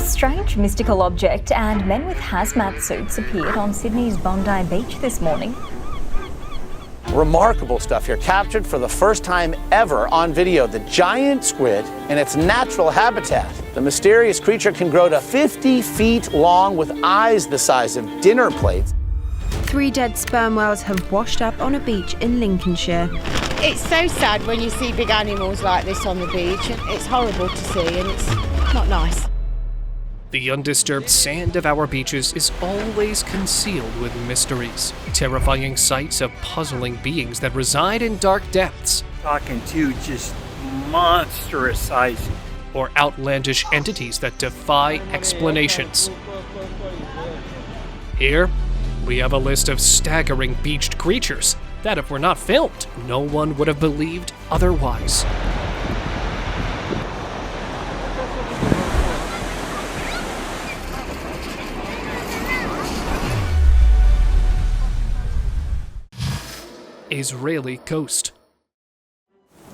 strange mystical object and men with hazmat suits appeared on Sydney's Bondi Beach this morning. Remarkable stuff here, captured for the first time ever on video. The giant squid in its natural habitat. The mysterious creature can grow to 50 feet long with eyes the size of dinner plates. 3 dead sperm whales have washed up on a beach in Lincolnshire. It's so sad when you see big animals like this on the beach. It's horrible to see and it's not nice. The undisturbed sand of our beaches is always concealed with mysteries, terrifying sights of puzzling beings that reside in dark depths. Talking to just monstrous sizes. Or outlandish entities that defy explanations. Here, we have a list of staggering beached creatures that, if were not filmed, no one would have believed otherwise. Israeli coast.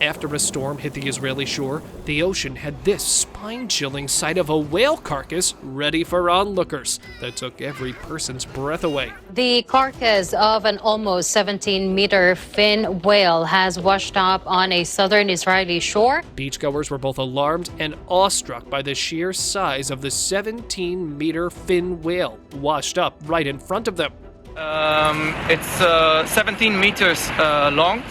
After a storm hit the Israeli shore, the ocean had this spine-chilling sight of a whale carcass ready for onlookers that took every person's breath away. The carcass of an almost 17-meter fin whale has washed up on a southern Israeli shore. Beachgoers were both alarmed and awestruck by the sheer size of the 17-meter fin whale washed up right in front of them. It's 17 meters long.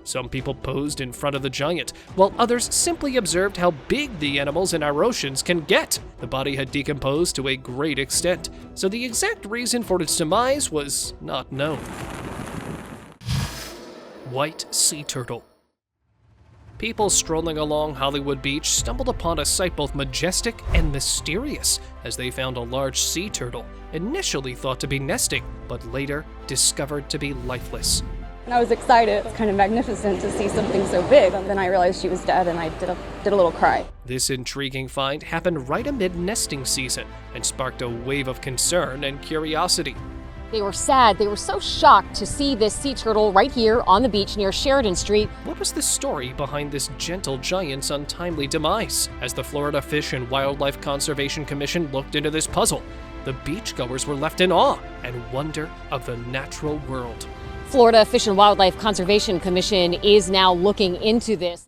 Some people posed in front of the giant, while others simply observed how big the animals in our oceans can get. The body had decomposed to a great extent, so the exact reason for its demise was not known. White sea turtle. People strolling along Hollywood Beach stumbled upon a sight both majestic and mysterious as they found a large sea turtle, initially thought to be nesting, but later discovered to be lifeless. And I was excited. It was kind of magnificent to see something so big. And then I realized she was dead and I did a little cry. This intriguing find happened right amid nesting season and sparked a wave of concern and curiosity. They were sad. They were so shocked to see this sea turtle right here on the beach near Sheridan Street. What was the story behind this gentle giant's untimely demise? As the Florida Fish and Wildlife Conservation Commission looked into this puzzle, the beachgoers were left in awe and wonder of the natural world. Florida Fish and Wildlife Conservation Commission is now looking into this.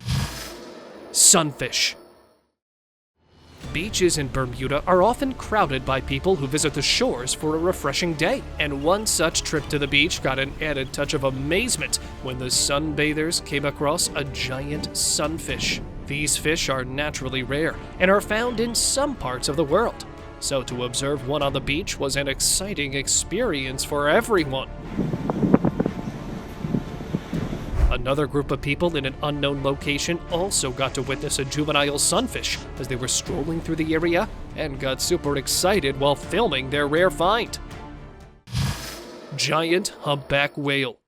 Sunfish. Beaches in Bermuda are often crowded by people who visit the shores for a refreshing day, and one such trip to the beach got an added touch of amazement when the sunbathers came across a giant sunfish. These fish are naturally rare and are found in some parts of the world, so to observe one on the beach was an exciting experience for everyone. Another group of people in an unknown location also got to witness a juvenile sunfish as they were strolling through the area and got super excited while filming their rare find. Giant humpback whale.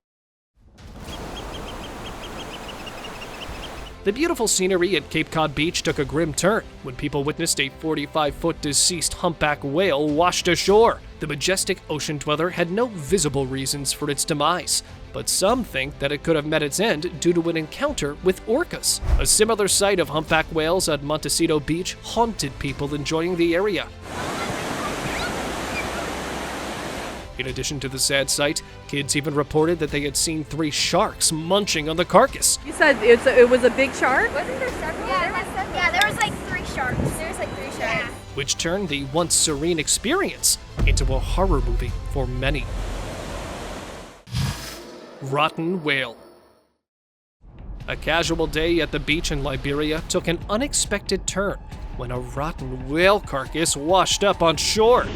The beautiful scenery at Cape Cod Beach took a grim turn when people witnessed a 45-foot deceased humpback whale washed ashore. The majestic ocean dweller had no visible reasons for its demise, but some think that it could have met its end due to an encounter with orcas. A similar sight of humpback whales at Montecito Beach haunted people enjoying the area. In addition to the sad sight, kids even reported that they had seen 3 sharks munching on the carcass. You said it was a big shark? Wasn't there several? Yeah, there was like 3 sharks. There was like 3 sharks. Yeah. Which turned the once serene experience into a horror movie for many. Rotten whale. A casual day at the beach in Liberia took an unexpected turn when a rotten whale carcass washed up on shore.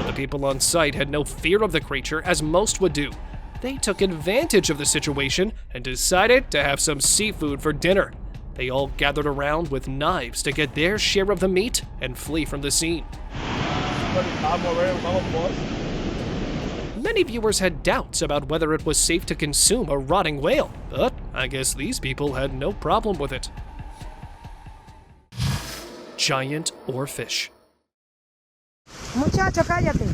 The people on site had no fear of the creature, as most would do. They took advantage of the situation and decided to have some seafood for dinner. They all gathered around with knives to get their share of the meat and flee from the scene. Many viewers had doubts about whether it was safe to consume a rotting whale, but I guess these people had no problem with it. Giant oarfish. Muchacho, cállate.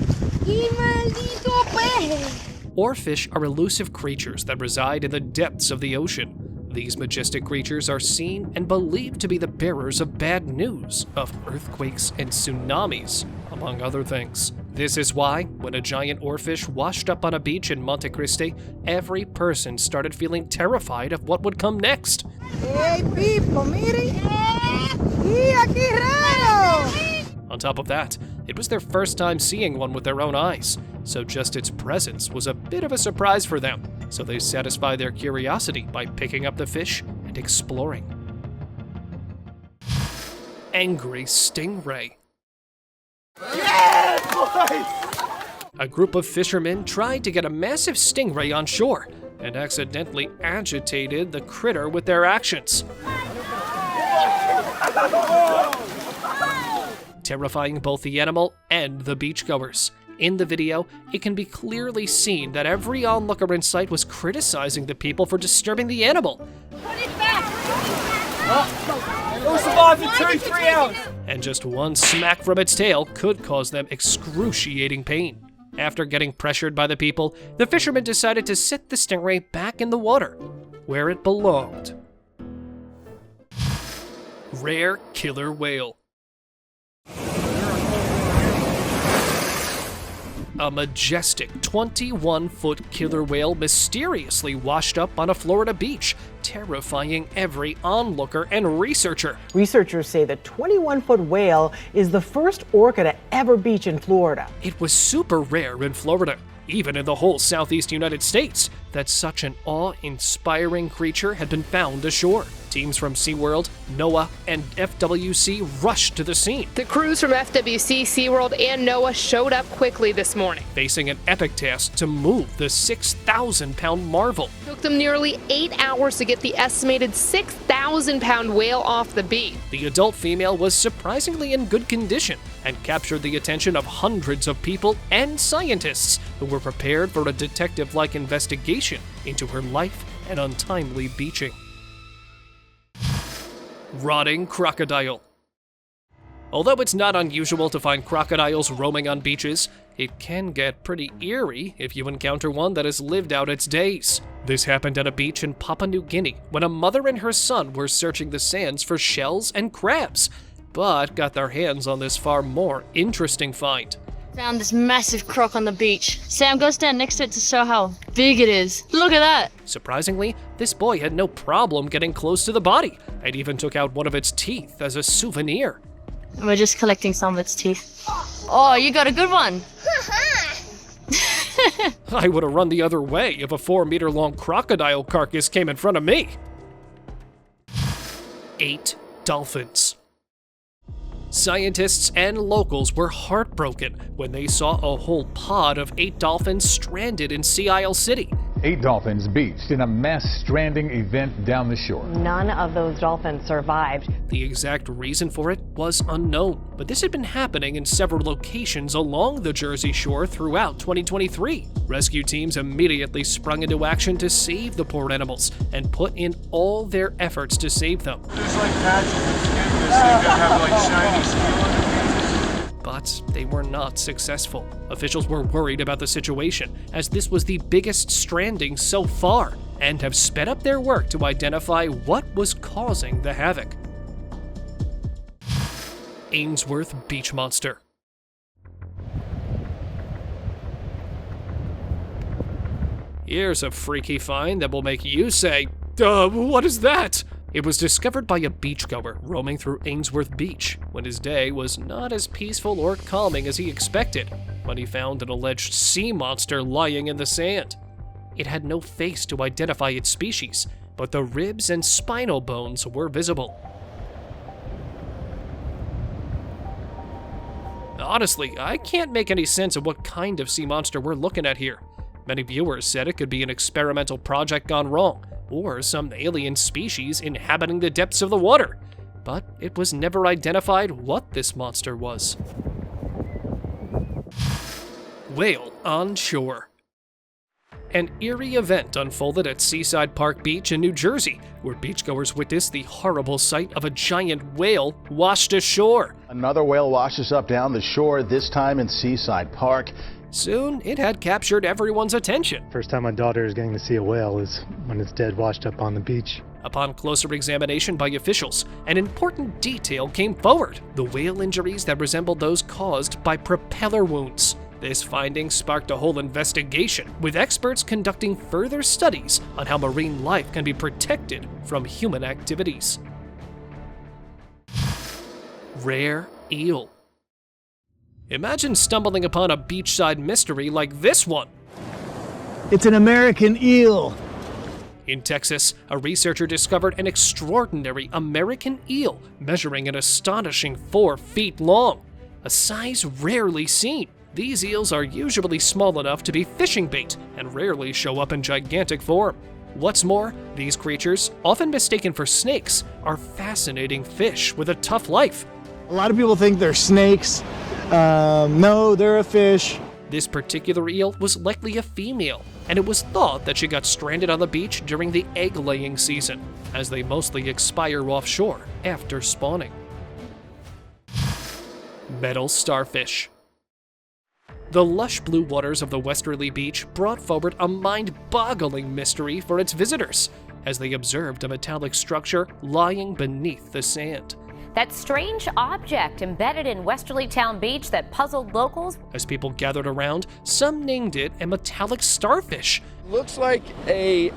¡Y maldito pez! Oarfish are elusive creatures that reside in the depths of the ocean. These majestic creatures are seen and believed to be the bearers of bad news, of earthquakes and tsunamis, among other things. This is why, when a giant oarfish washed up on a beach in Monte Cristi, every person started feeling terrified of what would come next. Hey people, mire! Aquí raro! On top of that, it was their first time seeing one with their own eyes, so just its presence was a bit of a surprise for them, so they satisfied their curiosity by picking up the fish and exploring. Angry Stingray. Yeah, boys! A group of fishermen tried to get a massive stingray on shore and accidentally agitated the critter with their actions, terrifying both the animal and the beachgoers. In the video, it can be clearly seen that every onlooker in sight was criticizing the people for disturbing the animal. Put it back! It will survive for 2-3 hours! And just one smack from its tail could cause them excruciating pain. After getting pressured by the people, the fishermen decided to sit the stingray back in the water, where it belonged. Rare killer whale. A majestic 21-foot killer whale mysteriously washed up on a Florida beach, terrifying every onlooker and researcher. Researchers say the 21-foot whale is the first orca to ever beach in Florida. It was super rare in Florida, even in the whole southeast United States, that such an awe-inspiring creature had been found ashore. Teams from SeaWorld, NOAA, and FWC rushed to the scene. The crews from FWC, SeaWorld, and NOAA showed up quickly this morning, facing an epic task to move the 6,000-pound marvel. It took them nearly 8 hours to get the estimated 6,000-pound whale off the beach. The adult female was surprisingly in good condition and captured the attention of hundreds of people and scientists who were prepared for a detective-like investigation into her life and untimely beaching. Rotting crocodile. Although it's not unusual to find crocodiles roaming on beaches, it can get pretty eerie if you encounter one that has lived out its days. This happened at a beach in Papua New Guinea when a mother and her son were searching the sands for shells and crabs, but got their hands on this far more interesting find. Found this massive croc on the beach. Sam, go stand next to it to show how big it is. Look at that. Surprisingly, this boy had no problem getting close to the body and even took out one of its teeth as a souvenir. We're just collecting some of its teeth. Oh, you got a good one. I would have run the other way if a 4-meter-long crocodile carcass came in front of me. 8 dolphins. Scientists and locals were heartbroken when they saw a whole pod of 8 dolphins stranded in Sea Isle City. 8 dolphins beached in a mass stranding event down the shore. None of those dolphins survived. The exact reason for it was unknown, but this had been happening in several locations along the Jersey Shore throughout 2023. Rescue teams immediately sprung into action to save the poor animals and put in all their efforts to save them. There's like patches of skin missing that have like shiny skin on their faces. But they were not successful. Officials were worried about the situation, as this was the biggest stranding so far, and have sped up their work to identify what was causing the havoc. Ainsworth Beach Monster. Here's a freaky find that will make you say, what is that? It was discovered by a beachgoer roaming through Ainsworth Beach when his day was not as peaceful or calming as he expected when he found an alleged sea monster lying in the sand. It had no face to identify its species, but the ribs and spinal bones were visible. Honestly, I can't make any sense of what kind of sea monster we're looking at here. Many viewers said it could be an experimental project gone wrong, or some alien species inhabiting the depths of the water, but it was never identified what this monster was. Whale Onshore. An eerie event unfolded at Seaside Park Beach in New Jersey, where beachgoers witnessed the horrible sight of a giant whale washed ashore. Another whale washes up down the shore, this time in Seaside Park. Soon, it had captured everyone's attention. First time my daughter is getting to see a whale is when it's dead washed up on the beach. Upon closer examination by officials, an important detail came forward: the whale injuries that resembled those caused by propeller wounds. This finding sparked a whole investigation, with experts conducting further studies on how marine life can be protected from human activities. Rare eel. Imagine stumbling upon a beachside mystery like this one. It's an American eel. In Texas, a researcher discovered an extraordinary American eel measuring an astonishing 4 feet long, a size rarely seen. These eels are usually small enough to be fishing bait and rarely show up in gigantic form. What's more, these creatures, often mistaken for snakes, are fascinating fish with a tough life. A lot of people think they're snakes. No, they're a fish. This particular eel was likely a female, and it was thought that she got stranded on the beach during the egg-laying season, as they mostly expire offshore after spawning. Metal starfish. The lush blue waters of the westerly beach brought forward a mind-boggling mystery for its visitors, as they observed a metallic structure lying beneath the sand. That strange object embedded in Westerly Town Beach that puzzled locals. As people gathered around, some named it a metallic starfish. Looks like a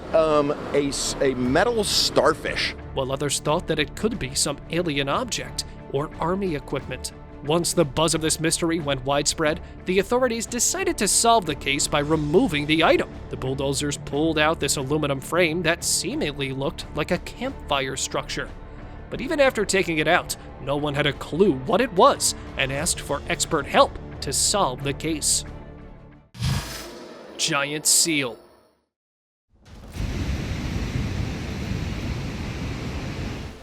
metal starfish. While others thought that it could be some alien object or army equipment. Once the buzz of this mystery went widespread, the authorities decided to solve the case by removing the item. The bulldozers pulled out this aluminum frame that seemingly looked like a campfire structure. But even after taking it out, no one had a clue what it was and asked for expert help to solve the case. Giant seal.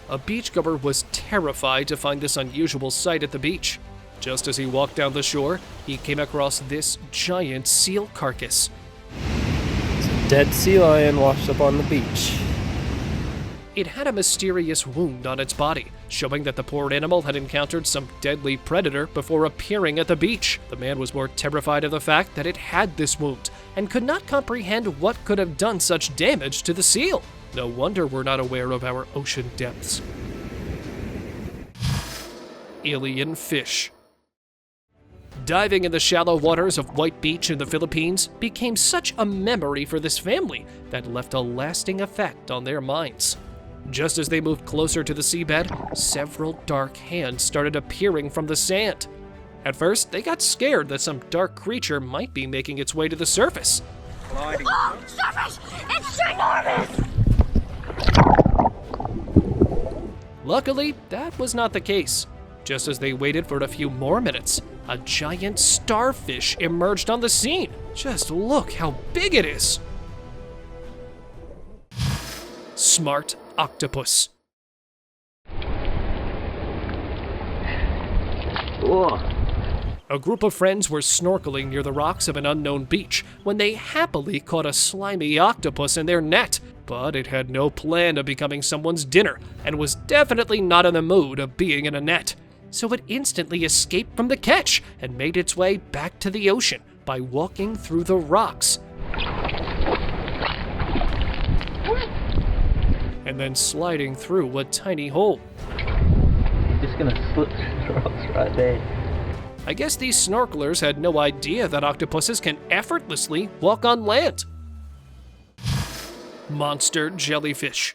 A beachgoer was terrified to find this unusual sight at the beach. Just as he walked down the shore, he came across this giant seal carcass. It's a dead sea lion washed up on the beach. It had a mysterious wound on its body, showing that the poor animal had encountered some deadly predator before appearing at the beach. The man was more terrified of the fact that it had this wound, and could not comprehend what could have done such damage to the seal. No wonder we're not aware of our ocean depths. Alien fish. Diving in the shallow waters of White Beach in the Philippines became such a memory for this family that left a lasting effect on their minds. Just as they moved closer to the seabed, several dark hands started appearing from the sand. At first, they got scared that some dark creature might be making its way to the surface. Oh, Starfish! It's ginormous! Luckily, that was not the case. Just as they waited for a few more minutes, a giant starfish emerged on the scene. Just look how big it is. Smart octopus. Whoa. A group of friends were snorkeling near the rocks of an unknown beach when they happily caught a slimy octopus in their net. But it had no plan of becoming someone's dinner and was definitely not in the mood of being in a net. So it instantly escaped from the catch and made its way back to the ocean by walking through the rocks. And then sliding through a tiny hole. Just gonna slip through the rocks right there. I guess these snorkelers had no idea that octopuses can effortlessly walk on land. Monster jellyfish.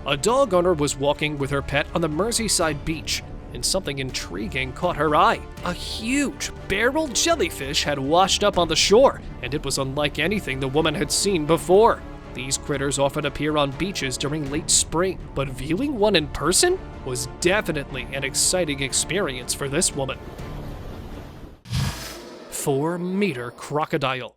A dog owner was walking with her pet on the Merseyside beach, and something intriguing caught her eye. A huge barrel jellyfish had washed up on the shore, and it was unlike anything the woman had seen before. These critters often appear on beaches during late spring, but viewing one in person was definitely an exciting experience for this woman. 4-meter crocodile.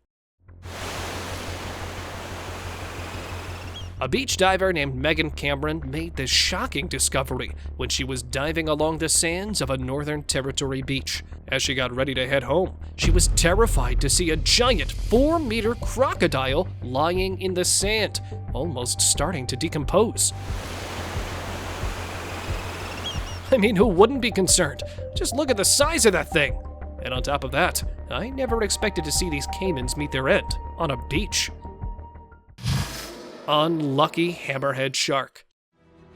A beach diver named Megan Cameron made this shocking discovery when she was diving along the sands of a Northern Territory beach. As she got ready to head home, she was terrified to see a giant 4-meter crocodile lying in the sand, almost starting to decompose. I mean, who wouldn't be concerned? Just look at the size of that thing. And on top of that, I never expected to see these caimans meet their end on a beach. Unlucky Hammerhead Shark.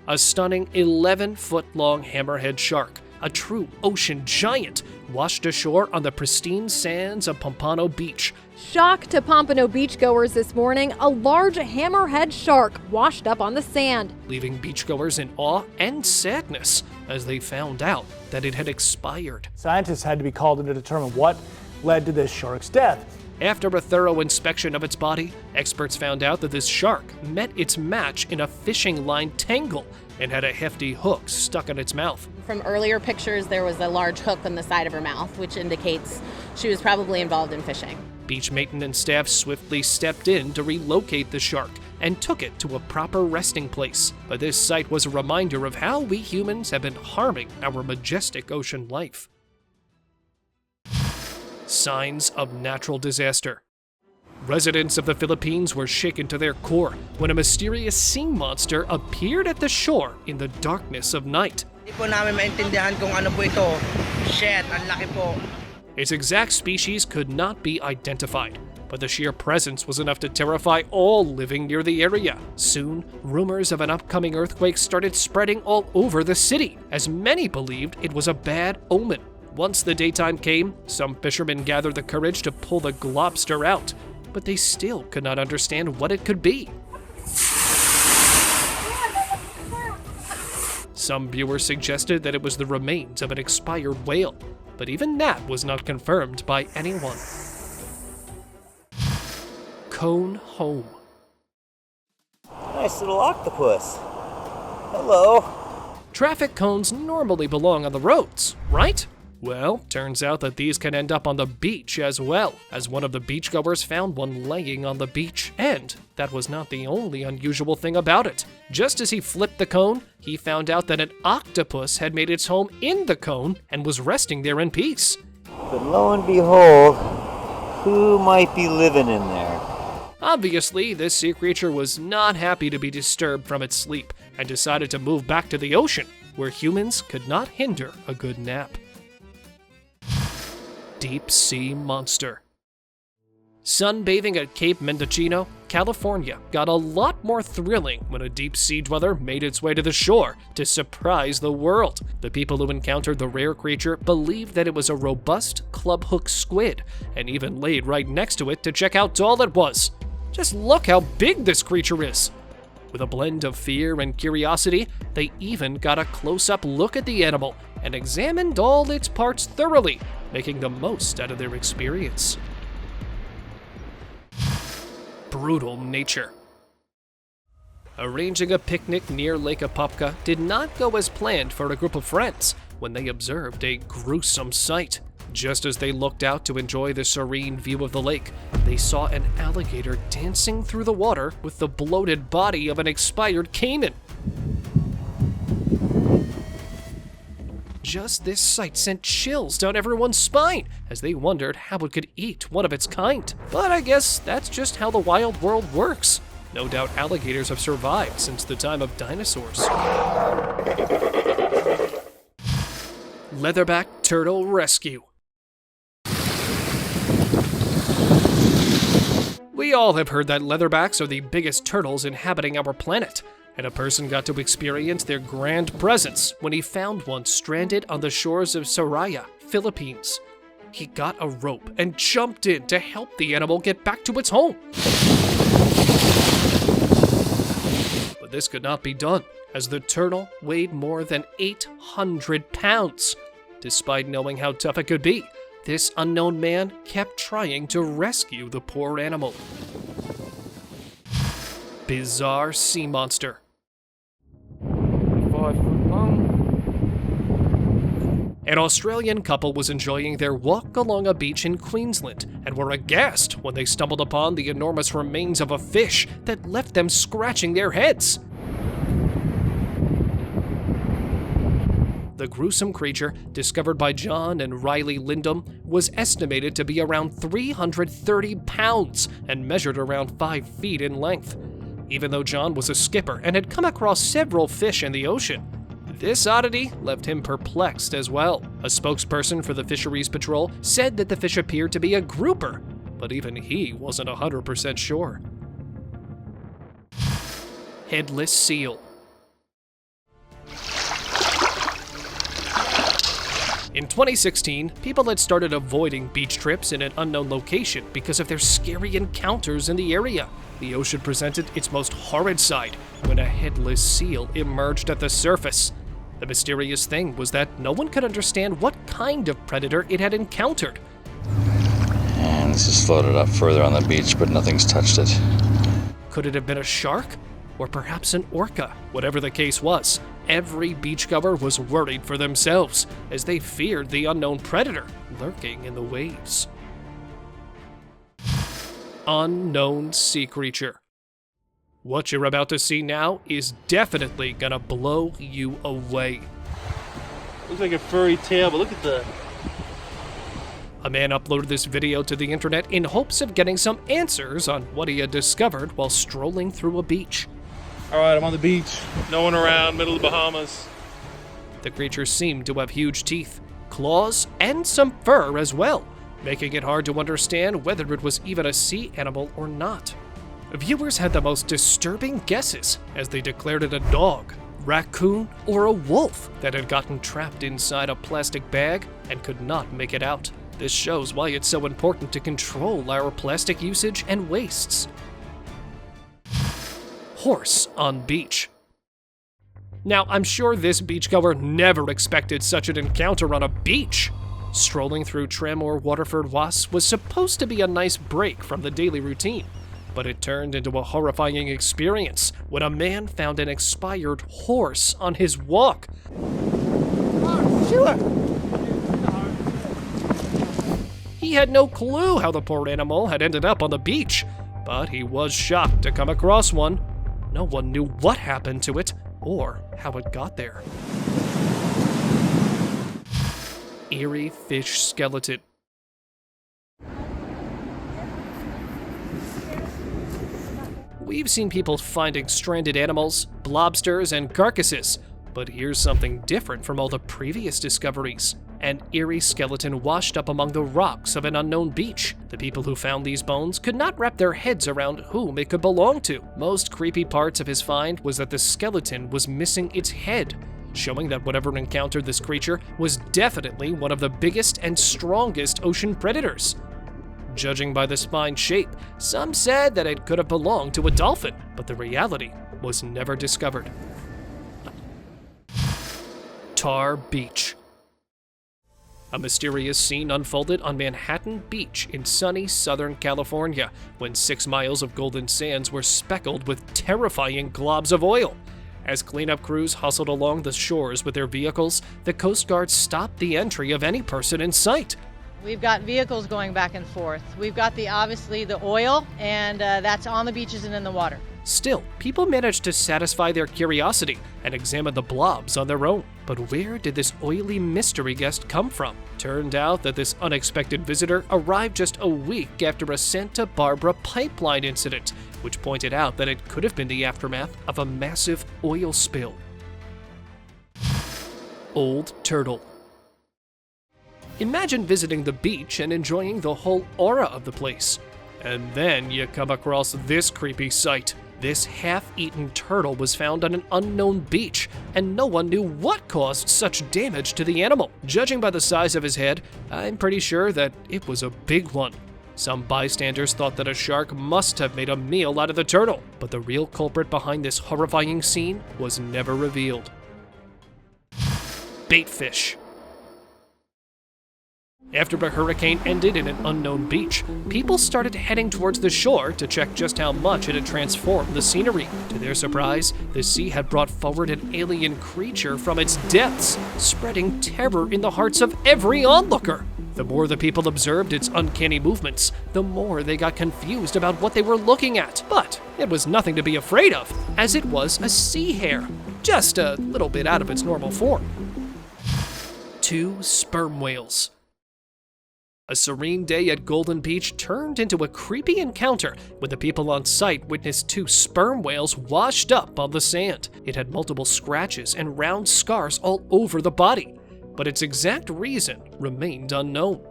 A stunning 11-foot-long hammerhead shark, a true ocean giant, washed ashore on the pristine sands of Pompano Beach. Shock to Pompano beachgoers this morning, a large hammerhead shark washed up on the sand, leaving beachgoers in awe and sadness as they found out that it had expired. Scientists had to be called in to determine what led to this shark's death. After a thorough inspection of its body, experts found out that this shark met its match in a fishing line tangle and had a hefty hook stuck in its mouth. From earlier pictures, there was a large hook on the side of her mouth, which indicates she was probably involved in fishing. Beach maintenance staff swiftly stepped in to relocate the shark and took it to a proper resting place. But this sight was a reminder of how we humans have been harming our majestic ocean life. Signs of natural disaster. Residents of the Philippines were shaken to their core when a mysterious sea monster appeared at the shore in the darkness of night. Its exact species could not be identified, but the sheer presence was enough to terrify all living near the area. Soon, rumors of an upcoming earthquake started spreading all over the city, as many believed it was a bad omen. Once the daytime came, some fishermen gathered the courage to pull the globster out, but they still could not understand what it could be. Some viewers suggested that it was the remains of an expired whale, but even that was not confirmed by anyone. Cone home. Nice little octopus. Hello. Traffic cones normally belong on the roads, right? Well, turns out that these can end up on the beach as well, as one of the beachgoers found one laying on the beach. And that was not the only unusual thing about it. Just as he flipped the cone, he found out that an octopus had made its home in the cone and was resting there in peace. But lo and behold, who might be living in there? Obviously, this sea creature was not happy to be disturbed from its sleep and decided to move back to the ocean, where humans could not hinder a good nap. Deep sea monster. Sunbathing at Cape Mendocino, California got a lot more thrilling when a deep sea dweller made its way to the shore to surprise the world. The people who encountered the rare creature believed that it was a robust clubhook squid and even laid right next to it to check how tall it was. Just look how big this creature is. With a blend of fear and curiosity, they even got a close-up look at the animal and examined all its parts thoroughly, making the most out of their experience. Brutal nature. Arranging a picnic near Lake Apopka did not go as planned for a group of friends when they observed a gruesome sight. Just as they looked out to enjoy the serene view of the lake, they saw an alligator dancing through the water with the bloated body of an expired caiman. Just this sight sent chills down everyone's spine as they wondered how it could eat one of its kind. But I guess that's just how the wild world works. No doubt alligators have survived since the time of dinosaurs. Leatherback Turtle Rescue. We all have heard that leatherbacks are the biggest turtles inhabiting our planet, and a person got to experience their grand presence when he found one stranded on the shores of Soraya, Philippines. He got a rope and jumped in to help the animal get back to its home. But this could not be done, as the turtle weighed more than 800 pounds. Despite knowing how tough it could be, this unknown man kept trying to rescue the poor animal. Bizarre sea monster. 5 foot long. An Australian couple was enjoying their walk along a beach in Queensland and were aghast when they stumbled upon the enormous remains of a fish that left them scratching their heads. The gruesome creature, discovered by John and Riley Lindum, was estimated to be around 330 pounds and measured around 5 feet in length. Even though John was a skipper and had come across several fish in the ocean, This oddity left him perplexed as well. A spokesperson for the Fisheries Patrol said that the fish appeared to be a grouper, but even he wasn't 100% sure. Headless Seal. In 2016, people had started avoiding beach trips in an unknown location because of their scary encounters in the area. The ocean presented its most horrid side when a headless seal emerged at the surface. The mysterious thing was that no one could understand what kind of predator it had encountered. And this is floated up further on the beach, but nothing's touched it. Could it have been a shark? Or perhaps an orca? Whatever the case was, every beachgoer was worried for themselves as they feared the unknown predator lurking in the waves. Unknown sea creature. What you're about to see now is definitely gonna blow you away. Looks like a furry tail, but look at the... A man uploaded this video to the internet in hopes of getting some answers on what he had discovered while strolling through a beach. Alright, I'm on the beach. No one around, middle of the Bahamas. The creature seemed to have huge teeth, claws, and some fur as well, making it hard to understand whether it was even a sea animal or not. Viewers had the most disturbing guesses as they declared it a dog, raccoon, or a wolf that had gotten trapped inside a plastic bag and could not make it out. This shows why it's so important to control our plastic usage and wastes. Horse on beach. Now, I'm sure this beachgoer never expected such an encounter on a beach. Strolling through Tramore Waterford Was was supposed to be a nice break from the daily routine, but it turned into a horrifying experience when a man found an expired horse on his walk. He had no clue how the poor animal had ended up on the beach, but he was shocked to come across one. No one knew what happened to it or how it got there. Eerie fish skeleton. We've seen people finding stranded animals, blobsters, and carcasses, but here's something different from all the previous discoveries. An eerie skeleton washed up among the rocks of an unknown beach. The people who found these bones could not wrap their heads around whom it could belong to. Most creepy parts of his find was that the skeleton was missing its head, showing that whatever encountered this creature was definitely one of the biggest and strongest ocean predators. Judging by the spine shape, some said that it could have belonged to a dolphin, but the reality was never discovered. Tar Beach. A mysterious scene unfolded on Manhattan Beach in sunny Southern California when 6 miles of golden sands were speckled with terrifying globs of oil. As cleanup crews hustled along the shores with their vehicles, the Coast Guard stopped the entry of any person in sight. We've got vehicles going back and forth. We've got obviously the oil, and that's on the beaches and in the water. Still, people managed to satisfy their curiosity and examine the blobs on their own. But where did this oily mystery guest come from? Turned out that this unexpected visitor arrived just a week after a Santa Barbara pipeline incident, which pointed out that it could have been the aftermath of a massive oil spill. Old Turtle. Imagine visiting the beach and enjoying the whole aura of the place. And then you come across this creepy sight. This half-eaten turtle was found on an unknown beach, and no one knew what caused such damage to the animal. Judging by the size of his head, I'm pretty sure that it was a big one. Some bystanders thought that a shark must have made a meal out of the turtle, but the real culprit behind this horrifying scene was never revealed. Baitfish. After a hurricane ended in an unknown beach, people started heading towards the shore to check just how much it had transformed the scenery. To their surprise, the sea had brought forward an alien creature from its depths, spreading terror in the hearts of every onlooker. The more the people observed its uncanny movements, the more they got confused about what they were looking at. But it was nothing to be afraid of, as it was a sea hare, just a little bit out of its normal form. 2 sperm whales. A serene day at Golden Beach turned into a creepy encounter when the people on site witnessed 2 sperm whales washed up on the sand. It had multiple scratches and round scars all over the body, but its exact reason remained unknown.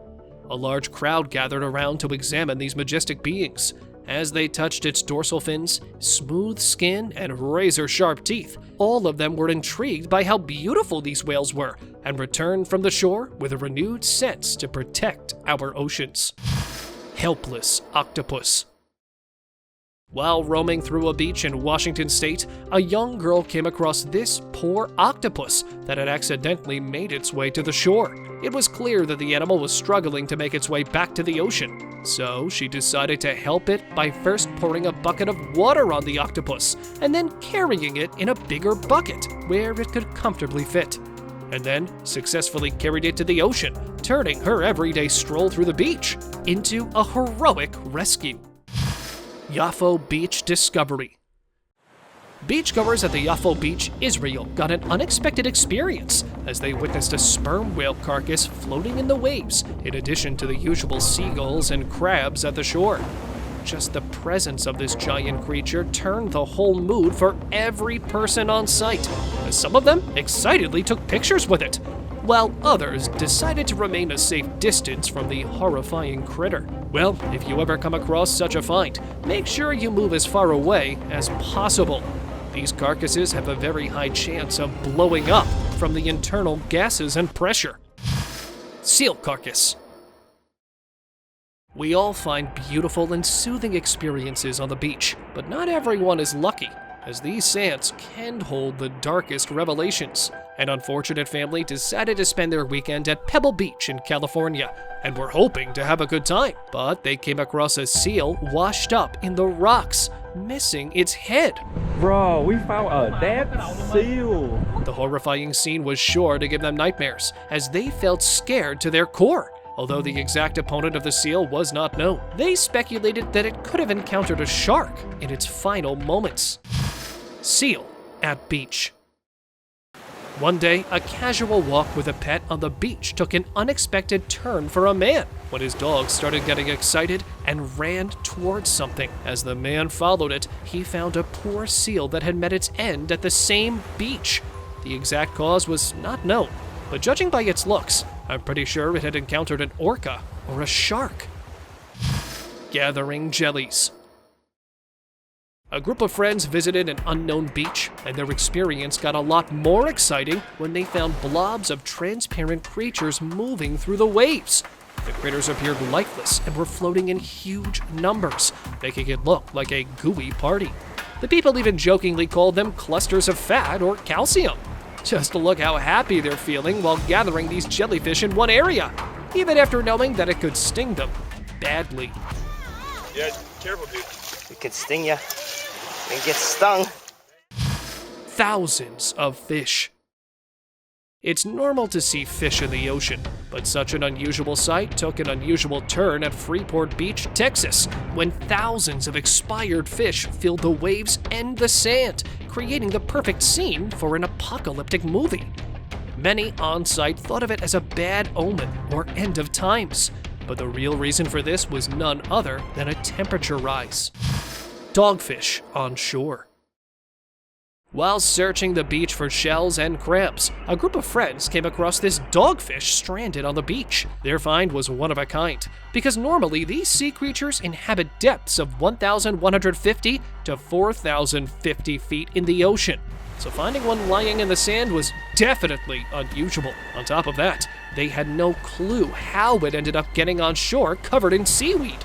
A large crowd gathered around to examine these majestic beings. As they touched its dorsal fins, smooth skin, and razor-sharp teeth, all of them were intrigued by how beautiful these whales were and returned from the shore with a renewed sense to protect our oceans. Helpless Octopus. While roaming through a beach in Washington state, a young girl came across this poor octopus that had accidentally made its way to the shore. It was clear that the animal was struggling to make its way back to the ocean, so she decided to help it by first pouring a bucket of water on the octopus and then carrying it in a bigger bucket where it could comfortably fit, and then successfully carried it to the ocean, turning her everyday stroll through the beach into a heroic rescue. Yafo Beach Discovery. Beachgoers at the Yafo Beach, Israel, got an unexpected experience as they witnessed a sperm whale carcass floating in the waves, in addition to the usual seagulls and crabs at the shore. Just the presence of this giant creature turned the whole mood for every person on site, as some of them excitedly took pictures with it, while others decided to remain a safe distance from the horrifying critter. Well, if you ever come across such a find, make sure you move as far away as possible. These carcasses have a very high chance of blowing up from the internal gases and pressure. Seal carcass. We all find beautiful and soothing experiences on the beach, but not everyone is lucky, as these sands can hold the darkest revelations. An unfortunate family decided to spend their weekend at Pebble Beach in California, and were hoping to have a good time, but they came across a seal washed up in the rocks, missing its head. Bro, we found a dead seal. The horrifying scene was sure to give them nightmares, as they felt scared to their core. Although the exact opponent of the seal was not known, they speculated that it could have encountered a shark in its final moments. Seal at beach. One day, a casual walk with a pet on the beach took an unexpected turn for a man when his dog started getting excited and ran towards something. As the man followed it, he found a poor seal that had met its end at the same beach. The exact cause was not known, but judging by its looks, I'm pretty sure it had encountered an orca or a shark. Gathering jellies. A group of friends visited an unknown beach, and their experience got a lot more exciting when they found blobs of transparent creatures moving through the waves. The critters appeared lifeless and were floating in huge numbers, making it look like a gooey party. The people even jokingly called them clusters of fat or calcium. Just look how happy they're feeling while gathering these jellyfish in one area, even after knowing that it could sting them badly. Yeah, careful, dude. It could sting you and get stung. Thousands of fish. It's normal to see fish in the ocean, but such an unusual sight took an unusual turn at Freeport Beach, Texas, when thousands of expired fish filled the waves and the sand, creating the perfect scene for an apocalyptic movie. Many on site thought of it as a bad omen or end of times, but the real reason for this was none other than a temperature rise. Dogfish on shore. While searching the beach for shells and crabs, a group of friends came across this dogfish stranded on the beach. Their find was one of a kind, because normally these sea creatures inhabit depths of 1,150 to 4,050 feet in the ocean. So finding one lying in the sand was definitely unusual. On top of that, they had no clue how it ended up getting on shore covered in seaweed.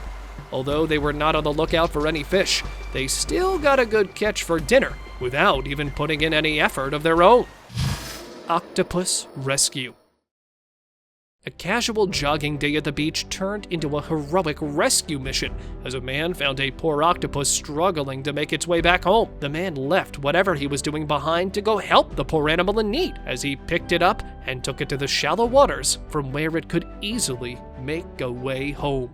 Although they were not on the lookout for any fish, they still got a good catch for dinner without even putting in any effort of their own. Octopus Rescue. A casual jogging day at the beach turned into a heroic rescue mission as a man found a poor octopus struggling to make its way back home. The man left whatever he was doing behind to go help the poor animal in need as he picked it up and took it to the shallow waters from where it could easily make a way home.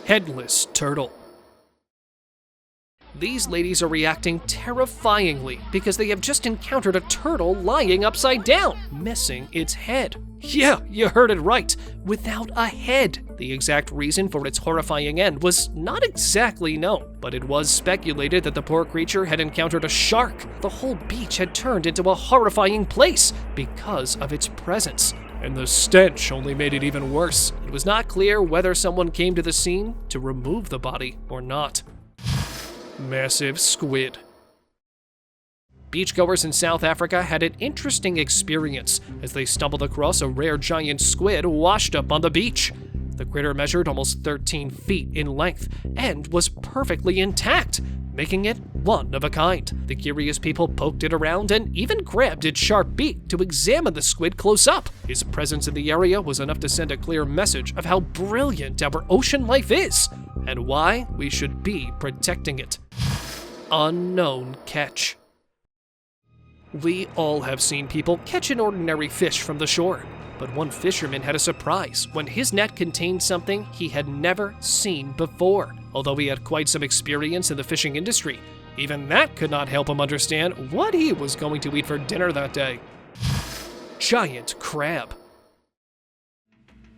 Headless Turtle. These ladies are reacting terrifyingly because they have just encountered a turtle lying upside down, missing its head. Yeah, you heard it right, without a head. The exact reason for its horrifying end was not exactly known, but it was speculated that the poor creature had encountered a shark. The whole beach had turned into a horrifying place because of its presence, and the stench only made it even worse. It was not clear whether someone came to the scene to remove the body or not. Massive squid. Beachgoers in South Africa had an interesting experience as they stumbled across a rare giant squid washed up on the beach. The critter measured almost 13 feet in length and was perfectly intact, making it one of a kind. The curious people poked it around and even grabbed its sharp beak to examine the squid close up. His presence in the area was enough to send a clear message of how brilliant our ocean life is and why we should be protecting it. Unknown catch. We all have seen people catch an ordinary fish from the shore, but one fisherman had a surprise when his net contained something he had never seen before. Although he had quite some experience in the fishing industry, even that could not help him understand what he was going to eat for dinner that day. Giant crab.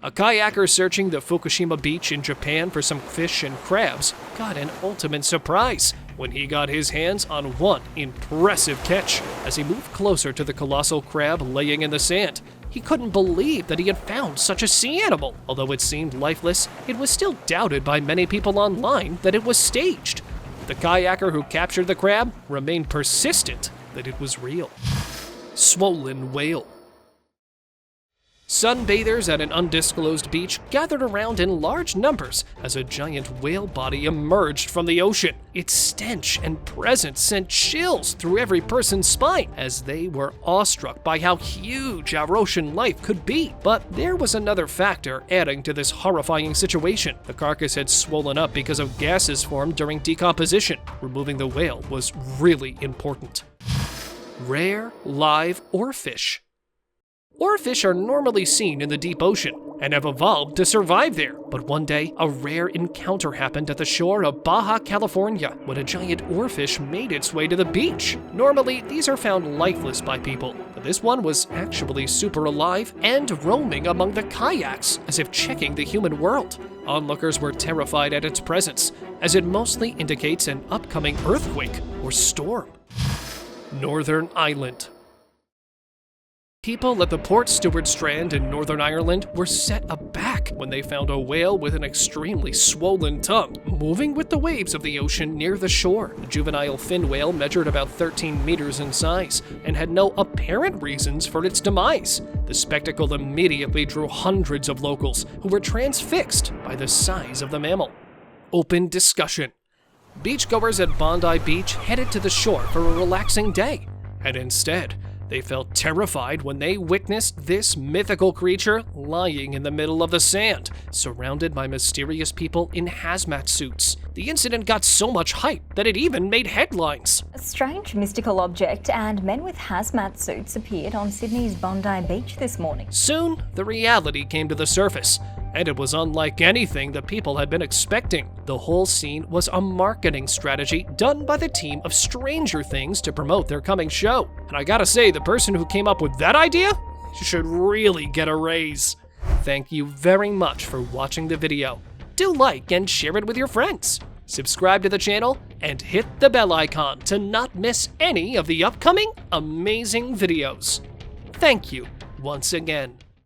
A kayaker searching the Fukushima beach in Japan for some fish and crabs got an ultimate surprise when he got his hands on one impressive catch. As he moved closer to the colossal crab laying in the sand, he couldn't believe that he had found such a sea animal. Although it seemed lifeless, it was still doubted by many people online that it was staged. The kayaker who captured the crab remained persistent that it was real. Swollen whale. Sunbathers at an undisclosed beach gathered around in large numbers as a giant whale body emerged from the ocean. Its stench and presence sent chills through every person's spine as they were awestruck by how huge our ocean life could be. But there was another factor adding to this horrifying situation. The carcass had swollen up because of gases formed during decomposition. Removing the whale was really important. Rare live oarfish. Oarfish are normally seen in the deep ocean and have evolved to survive there. But one day, a rare encounter happened at the shore of Baja California when a giant oarfish made its way to the beach. Normally, these are found lifeless by people, but this one was actually super alive and roaming among the kayaks as if checking the human world. Onlookers were terrified at its presence, as it mostly indicates an upcoming earthquake or storm. Northern Ireland. People at the Port Stewart Strand in Northern Ireland were set aback when they found a whale with an extremely swollen tongue moving with the waves of the ocean near the shore. The juvenile fin whale measured about 13 meters in size and had no apparent reasons for its demise. The spectacle immediately drew hundreds of locals who were transfixed by the size of the mammal. Open discussion. Beachgoers at Bondi Beach headed to the shore for a relaxing day, and instead, they felt terrified when they witnessed this mythical creature lying in the middle of the sand, surrounded by mysterious people in hazmat suits. The incident got so much hype that it even made headlines. A strange mystical object and men with hazmat suits appeared on Sydney's Bondi Beach this morning. Soon, the reality came to the surface, and it was unlike anything the people had been expecting. The whole scene was a marketing strategy done by the team of Stranger Things to promote their coming show. And I gotta say, the person who came up with that idea should really get a raise. Thank you very much for watching the video. Do like and share it with your friends. Subscribe to the channel and hit the bell icon to not miss any of the upcoming amazing videos. Thank you once again.